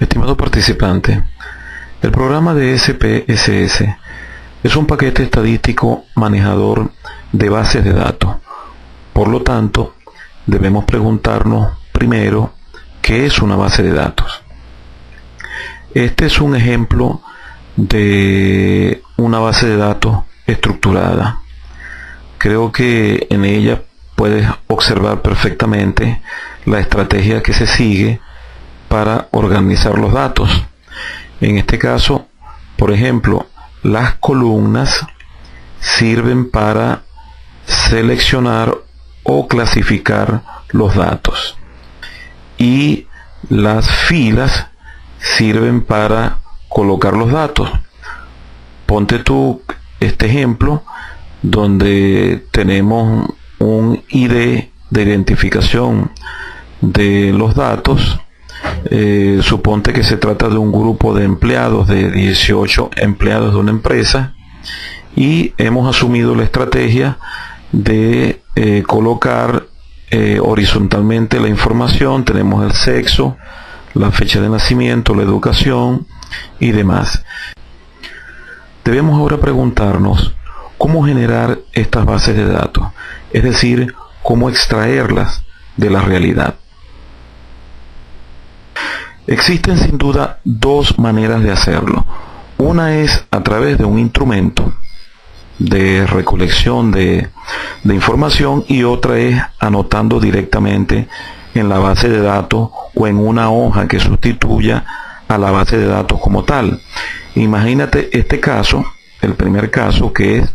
Estimado participante, el programa de SPSS es un paquete estadístico manejador de bases de datos. Por lo tanto, debemos preguntarnos primero qué es una base de datos. Este es un ejemplo de una base de datos estructurada. Creo que en ella puedes observar perfectamente la estrategia que se sigue para organizar los datos. En este caso, por ejemplo, las columnas sirven para seleccionar o clasificar los datos y las filas sirven para colocar los datos. Ponte tú este ejemplo donde tenemos un ID de identificación de los datos. Suponte que se trata de un grupo de empleados, de 18 empleados de una empresa, y hemos asumido la estrategia de colocar horizontalmente la información. Tenemos el sexo, la fecha de nacimiento, la educación y demás. Debemos ahora preguntarnos cómo generar estas bases de datos, es decir, cómo extraerlas de la realidad. Existen sin duda dos maneras de hacerlo. Una es a través de un instrumento de recolección de información, y otra es anotando directamente en la base de datos o en una hoja que sustituya a la base de datos como tal. Imagínate este caso, el primer caso, que es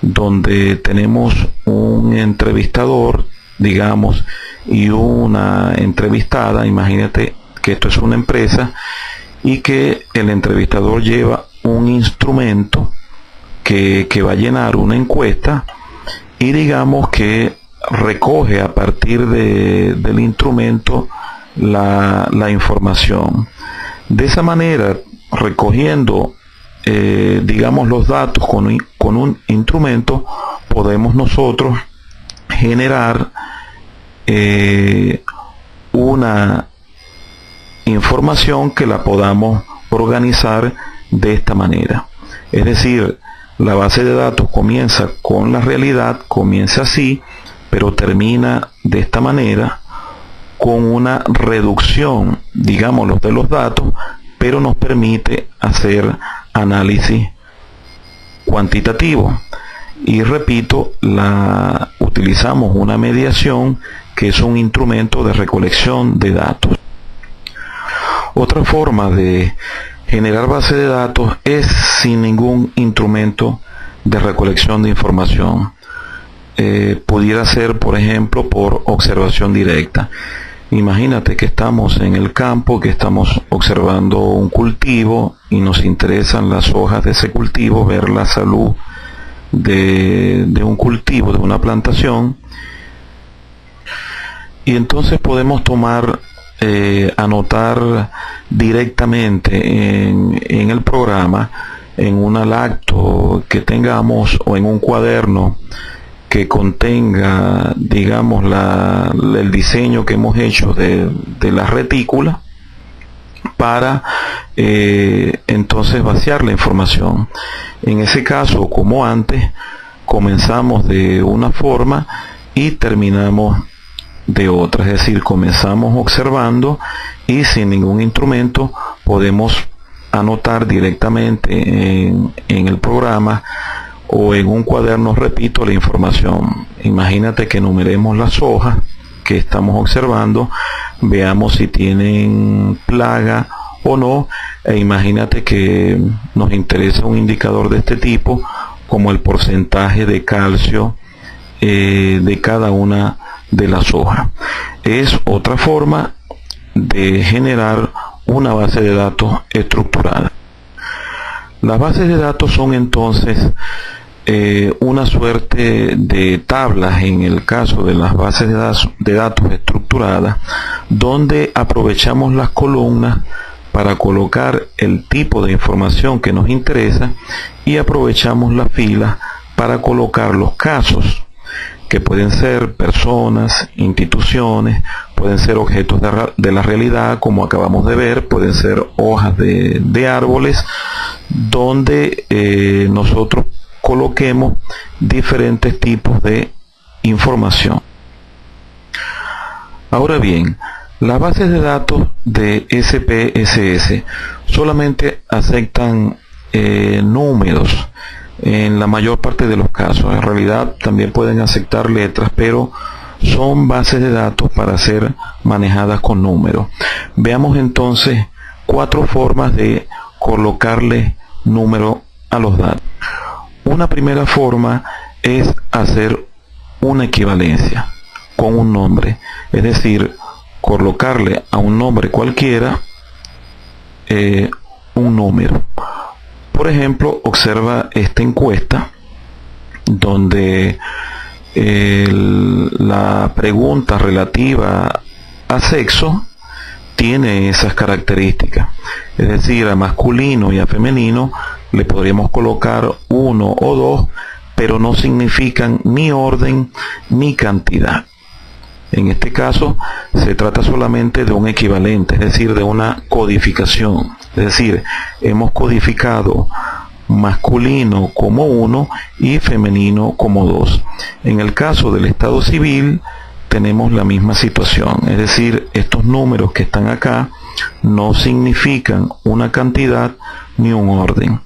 donde tenemos un entrevistador, digamos, y una entrevistada. Imagínate que esto es una empresa y que el entrevistador lleva un instrumento que va a llenar una encuesta, y digamos que recoge a partir del instrumento la información. De esa manera, recogiendo digamos los datos con un instrumento, podemos nosotros generar una información que la podamos organizar de esta manera. Es decir, la base de datos comienza con la realidad, comienza así, pero termina de esta manera, con una reducción, digamos, de los datos, pero nos permite hacer análisis cuantitativo. Y repito, utilizamos una mediación, que es un instrumento de recolección de datos. Otra forma de generar base de datos es sin ningún instrumento de recolección de información. Pudiera ser, por ejemplo, por observación directa. Imagínate que estamos en el campo, que estamos observando un cultivo y nos interesan las hojas de ese cultivo, ver la salud de un cultivo, de una plantación, y entonces podemos anotar directamente en el programa, en un lacto que tengamos o en un cuaderno que contenga, digamos, el diseño que hemos hecho de la retícula, para entonces vaciar la información. En ese caso, como antes, comenzamos de una forma y terminamos de otra, es decir, comenzamos observando y sin ningún instrumento podemos anotar directamente en el programa o en un cuaderno, repito, la información. Imagínate que enumeremos las hojas que estamos observando, veamos si tienen plaga o no, e imagínate que nos interesa un indicador de este tipo, como el porcentaje de calcio de cada una de las hojas. Es otra forma de generar una base de datos estructurada. Las bases de datos son entonces una suerte de tablas, en el caso de las bases de datos estructuradas, donde aprovechamos las columnas para colocar el tipo de información que nos interesa, y aprovechamos las filas para colocar los casos. que pueden ser personas, instituciones, pueden ser objetos de la realidad, como acabamos de ver, pueden ser hojas de árboles, donde nosotros coloquemos diferentes tipos de información. Ahora bien, las bases de datos de SPSS solamente aceptan números en la mayor parte de los casos. En realidad también pueden aceptar letras, pero son bases de datos para ser manejadas con números. Veamos entonces 4 formas de colocarle número a los datos. Una primera forma es hacer una equivalencia con un nombre, es decir, colocarle a un nombre cualquiera un número. Por ejemplo, observa esta encuesta donde la pregunta relativa a sexo tiene esas características, es decir, a masculino y a femenino le podríamos colocar 1 o 2, pero no significan ni orden ni cantidad. En este caso se trata solamente de un equivalente, es decir, de una codificación. Es decir, hemos codificado masculino como 1 y femenino como 2. En el caso del estado civil tenemos la misma situación, es decir, estos números que están acá no significan una cantidad ni un orden.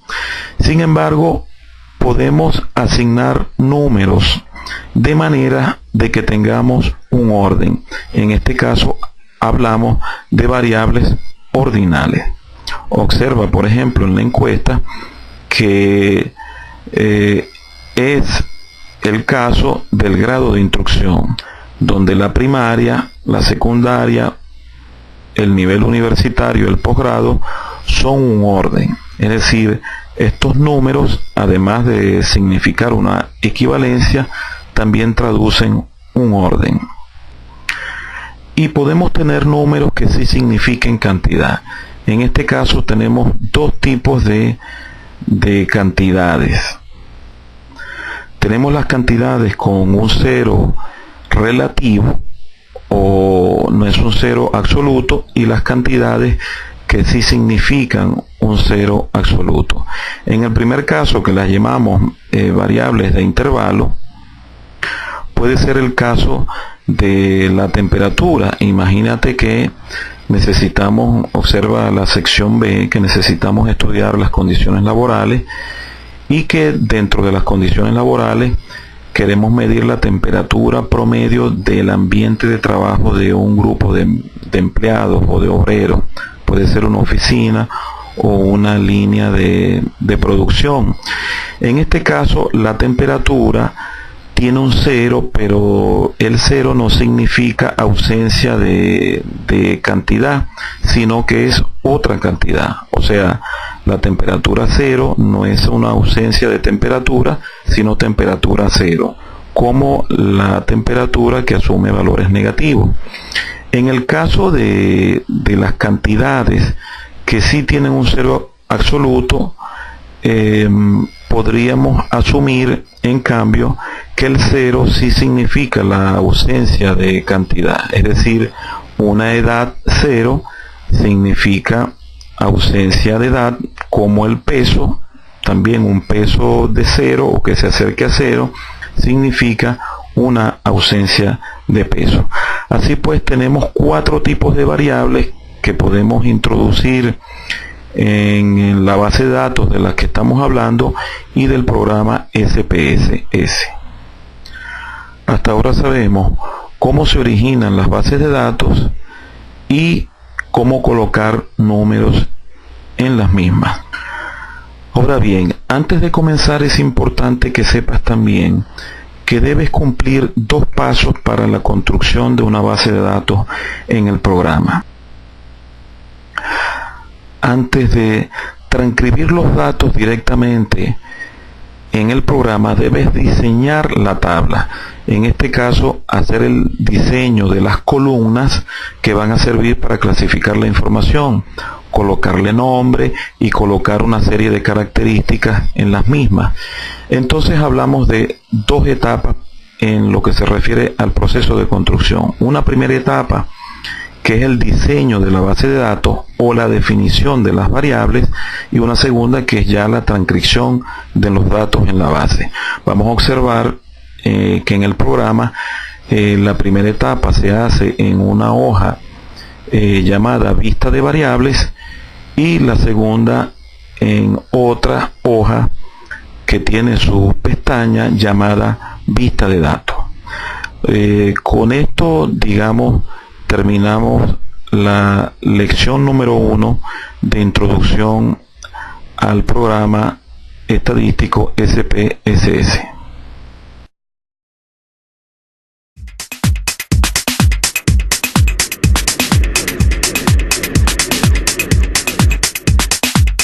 Sin embargo, podemos asignar números de manera de que tengamos un orden. En este caso hablamos de variables ordinales. Observa, por ejemplo, en la encuesta que es el caso del grado de instrucción, donde la primaria, la secundaria, el nivel universitario, el posgrado son un orden. Es decir, estos números, además de significar una equivalencia, también traducen un orden. Y podemos tener números que sí signifiquen cantidad. En este caso tenemos 2 tipos de cantidades. Tenemos las cantidades con un 0 relativo, o no es un 0 absoluto, y las cantidades que sí significan un 0 absoluto. En el primer caso, que las llamamos variables de intervalo, puede ser el caso de la temperatura. Imagínate que necesitamos, observa la sección B, que necesitamos estudiar las condiciones laborales y que dentro de las condiciones laborales queremos medir la temperatura promedio del ambiente de trabajo de un grupo de empleados o de obreros. Puede ser una oficina o una línea de producción. En este caso, la temperatura tiene un 0, pero el 0 no significa ausencia de cantidad, sino que es otra cantidad. O sea, la temperatura 0 no es una ausencia de temperatura, sino temperatura 0, como la temperatura que asume valores negativos. En el caso de las cantidades que sí tienen un 0 absoluto, podríamos asumir en cambio que el 0 sí significa la ausencia de cantidad, es decir, una edad 0 significa ausencia de edad, como el peso, también un peso de 0 o que se acerque a 0 significa una ausencia de peso. Así pues, tenemos 4 tipos de variables que podemos introducir en la base de datos de la que estamos hablando y del programa SPSS. Hasta ahora sabemos cómo se originan las bases de datos y cómo colocar números en las mismas. Ahora bien, antes de comenzar es importante que sepas también que debes cumplir 2 pasos para la construcción de una base de datos en el programa. Antes de transcribir los datos directamente en el programa, debes diseñar la tabla. En este caso, hacer el diseño de las columnas que van a servir para clasificar la información, colocarle nombre y colocar una serie de características en las mismas. Entonces hablamos de 2 etapas en lo que se refiere al proceso de construcción. Una primera etapa, que es el diseño de la base de datos o la definición de las variables, y una segunda, que es ya la transcripción de los datos en la base. Vamos a observar que en el programa la primera etapa se hace en una hoja llamada vista de variables, y la segunda en otra hoja que tiene su pestaña llamada vista de datos. Con esto, digamos, terminamos la lección número 1 de introducción al programa estadístico SPSS.